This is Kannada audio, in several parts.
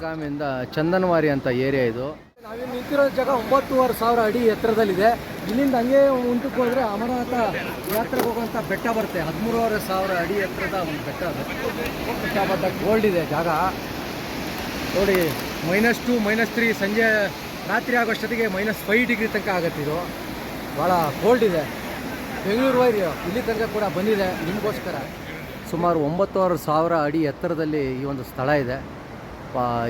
ಬೆಳಗಾವಿಯಿಂದ ಚಂದನವಾರಿ ಅಂತ ಏರಿಯಾ ಇದು. ನಾವಿಲ್ಲಿ ನಿಂತಿರೋ ಜಾಗ 9,500 ಅಡಿ ಎತ್ತರದಲ್ಲಿದೆ. ಇಲ್ಲಿಂದ ಹಂಗೆ ಮುಂದಕ್ಕೆ ಹೋದರೆ ಅಮರನಾಥ ಯಾತ್ರೆಗೆ ಹೋಗುವಂಥ ಬೆಟ್ಟ ಬರುತ್ತೆ. 13,500 ಅಡಿ ಎತ್ತರದ ಒಂದು ಬೆಟ್ಟ ಅದು. ಸಿಕ್ಕಾಪಟ್ಟ ಕೋಲ್ಡ್ ಇದೆ ಜಾಗ ನೋಡಿ. -2 -3 ಸಂಜೆ ರಾತ್ರಿ ಆಗೋಷ್ಟೊತ್ತಿಗೆ -5 ಡಿಗ್ರಿ ತನಕ ಆಗುತ್ತೆ. ಇದು ಭಾಳ ಕೋಲ್ಡ್ ಇದೆ. ಬೆಂಗಳೂರು ವೈರಿ ಇಲ್ಲಿ ತನಕ ಕೂಡ ಬಂದಿದೆ ನಿಮಗೋಸ್ಕರ. ಸುಮಾರು 9,500 ಅಡಿ ಎತ್ತರದಲ್ಲಿ ಈ ಒಂದು ಸ್ಥಳ ಇದೆ,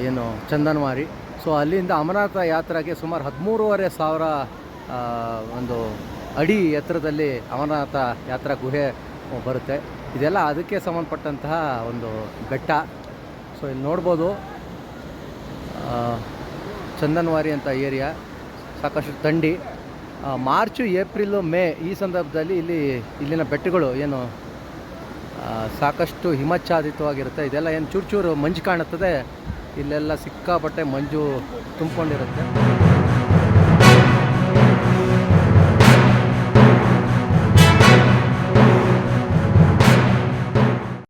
ಏನು ಚಂದನವಾರಿ. ಸೊ ಅಲ್ಲಿಂದ ಅಮರನಾಥ ಯಾತ್ರೆಗೆ ಸುಮಾರು 13,500 ಒಂದು ಅಡಿ ಎತ್ತರದಲ್ಲಿ ಅಮರನಾಥ ಯಾತ್ರಾ ಗುಹೆ ಬರುತ್ತೆ. ಇದೆಲ್ಲ ಅದಕ್ಕೆ ಸಂಬಂಧಪಟ್ಟಂತಹ ಒಂದು ಬೆಟ್ಟ. ಸೊ ಇಲ್ಲಿ ನೋಡ್ಬೋದು ಚಂದನವಾರಿ ಅಂತ ಏರಿಯಾ. ಸಾಕಷ್ಟು ಥಂಡಿ. ಮಾರ್ಚು, ಏಪ್ರಿಲು, ಮೇ ಈ ಸಂದರ್ಭದಲ್ಲಿ ಇಲ್ಲಿನ ಬೆಟ್ಟಗಳು ಏನು ಸಾಕಷ್ಟು ಹಿಮಚ್ಛಾದಿತವಾಗಿರುತ್ತೆ. ಇದೆಲ್ಲ ಏನು ಚೂರು ಮಂಜು ಕಾಣುತ್ತದೆ. ಇಲ್ಲೆಲ್ಲ ಸಿಕ್ಕಾಪಟ್ಟೆ ಮಂಜು ತುಂಬಿಕೊಂಡಿರುತ್ತೆ.